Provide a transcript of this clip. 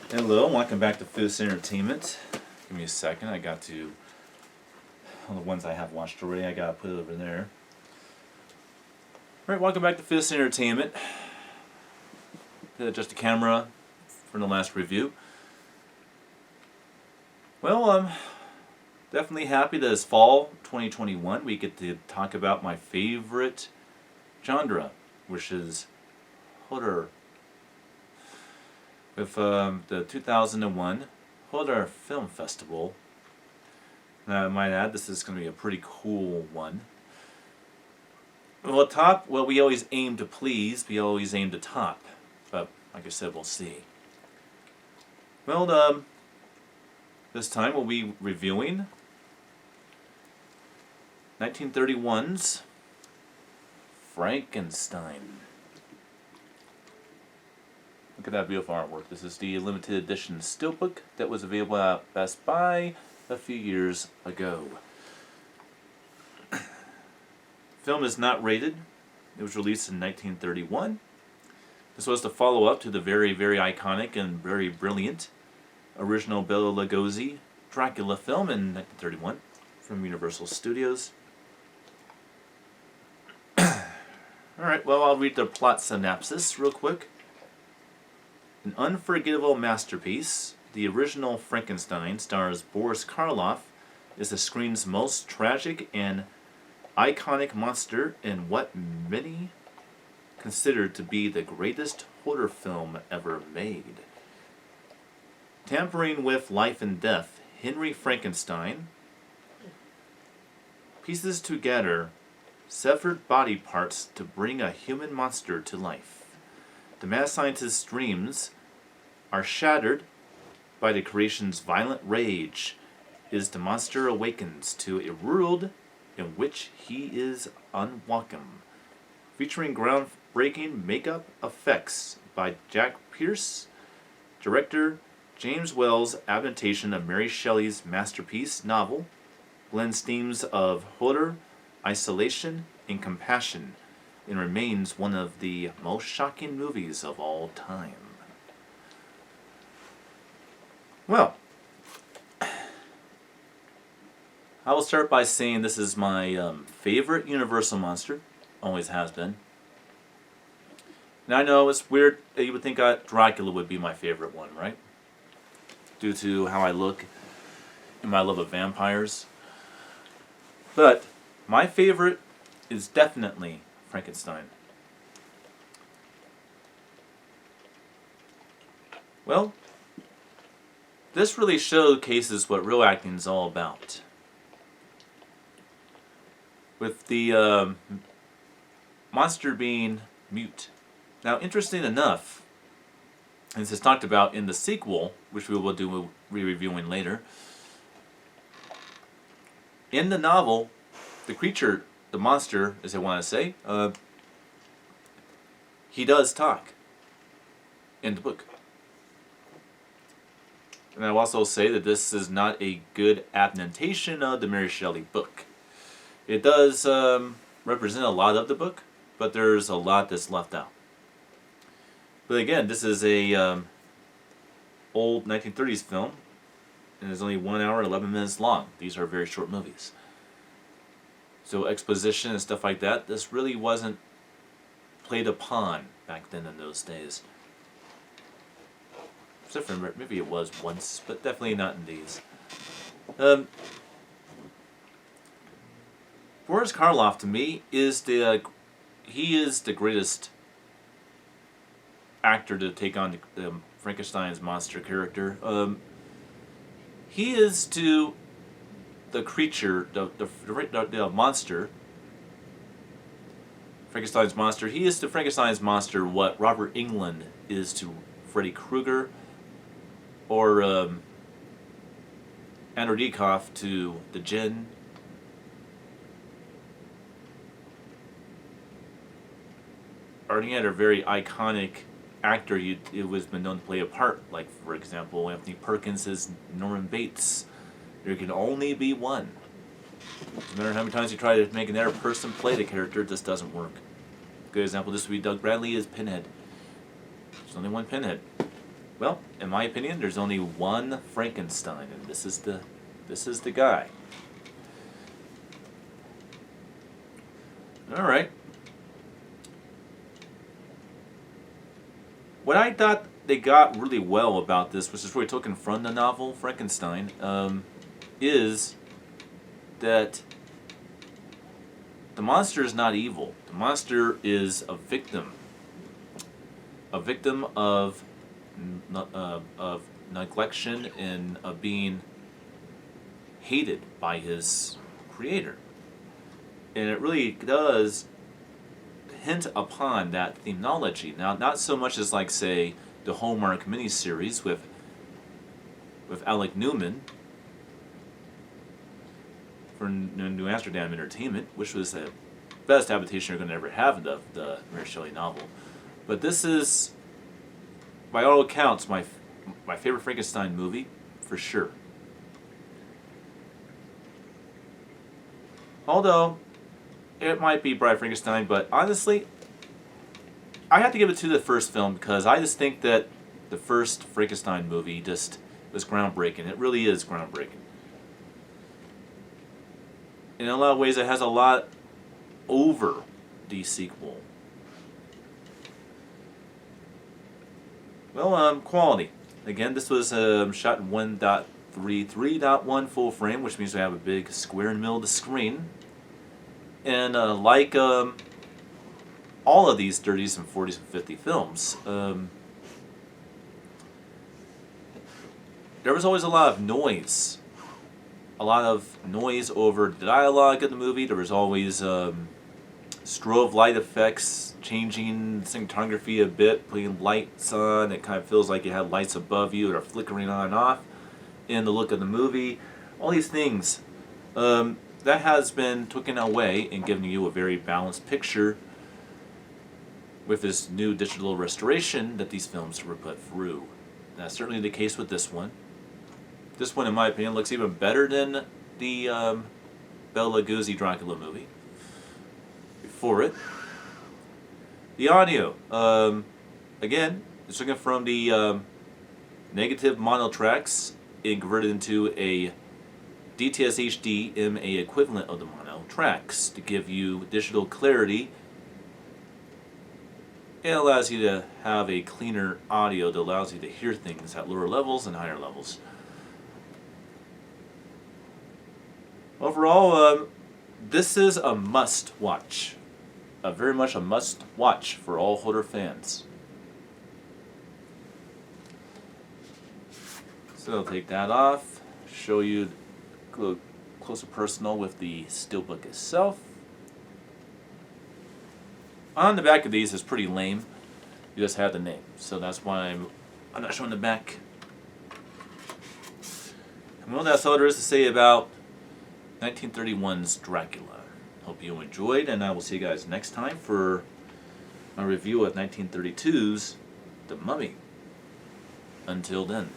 Hello, welcome back to Fist Entertainment. Give me a second, I got to, all the ones I have watched already, I gotta put it over there. Alright, welcome back to Fist Entertainment. Just a camera from the last review. Well, I'm definitely happy that it's fall 2021. We get to talk about my favorite genre, which is horror. With the 2001 Horror Film Festival. Now, I might add, this is going to be a pretty cool one. Well, we always aim to please, we always aim to top. But, like I said, we'll see. Well, this time we'll be reviewing 1931's Frankenstein. Look at that beautiful artwork. This is the limited edition steelbook that was available at Best Buy a few years ago. Film is not rated. It was released in 1931. This was the follow-up to the very, very iconic and very brilliant original Bela Lugosi Dracula film in 1931 from Universal Studios. Alright, well, I'll read the plot synopsis real quick. An unforgettable masterpiece, the original Frankenstein stars Boris Karloff, is the screen's most tragic and iconic monster in what many consider to be the greatest horror film ever made. Tampering with life and death, Henry Frankenstein pieces together severed body parts to bring a human monster to life. The mad scientist's dreams are shattered by the creation's violent rage as the monster awakens to a world in which he is unwelcome. Featuring groundbreaking makeup effects by Jack Pierce, director James Whale's adaptation of Mary Shelley's masterpiece novel blends themes of horror, isolation, and compassion, and remains one of the most shocking movies of all time. Well, I will start by saying this is my favorite Universal monster. Always has been. Now I know it's weird that you would think Dracula would be my favorite one, right? Due to how I look and my love of vampires. But my favorite is definitely Frankenstein. Well, this really showcases what real acting is all about. With the monster being mute. Now, interesting enough, and this is talked about in the sequel, which we will do re-reviewing later. In the novel, the creature, the monster, as I want to say, he does talk in the book. And I will also say that this is not a good adaptation of the Mary Shelley book. It does represent a lot of the book, but there's a lot that's left out. But again, this is a old 1930s film, and it's only 1 hour and 11 minutes long. These are very short movies. So exposition and stuff like that, this really wasn't played upon back then in those days. Except for maybe it was once, but definitely not in these. Boris Karloff, to me, is the greatest actor to take on the Frankenstein's monster character. He is to the creature, the monster, Frankenstein's monster. He is to Frankenstein's monster what Robert Englund is to Freddy Krueger, or Andrew Dickhoff to the Djinn. Or any other very iconic actor it was been known to play a part, like for example Anthony Perkins as Norman Bates. There can only be one. No matter how many times you try to make another person play the character, it just doesn't work. A good example, this would be Doug Bradley as Pinhead. There's only one Pinhead. Well, in my opinion, there's only one Frankenstein, and this is the guy. All right. What I thought they got really well about this, which is really taken from the novel Frankenstein, is that the monster is not evil. The monster is a victim of neglection and of being hated by his creator. And it really does hint upon that themology. Now, not so much as like, say, the Hallmark miniseries with Alec Newman for New Amsterdam Entertainment, which was the best adaptation you're going to ever have of the Mary Shelley novel. But this is, by all accounts, my favorite Frankenstein movie, for sure. Although, it might be Bride Frankenstein, but honestly, I have to give it to the first film because I just think that the first Frankenstein movie just was groundbreaking. It really is groundbreaking. In a lot of ways, it has a lot over the sequel. Well, quality. Again, this was shot in 1.33.1 full frame, which means we have a big square in the middle of the screen. And like all of these 30s and 40s and 50 films, there was always a lot of noise. A lot of noise over the dialogue of the movie. There was always strobe light effects, changing cinematography a bit, putting lights on. It kind of feels like you have lights above you that are flickering on and off in the look of the movie. All these things. That has been taken away and given you a very balanced picture with this new digital restoration that these films were put through. That's certainly the case with this one. This one, in my opinion, looks even better than the Bela Lugosi Dracula movie before it. The audio, again, it's looking from the negative mono tracks and converted into a DTS HD MA equivalent of the mono tracks to give you digital clarity. It allows you to have a cleaner audio that allows you to hear things at lower levels and higher levels. Overall, this is a must-watch. Very much a must-watch for all horror fans. So I'll take that off, show you a little closer personal with the steelbook itself. On the back of these is pretty lame. You just have the name, so that's why I'm not showing the back. And well, that's all there is to say about 1931's Dracula. Hope you enjoyed, and I will see you guys next time for my review of 1932's The Mummy. Until then.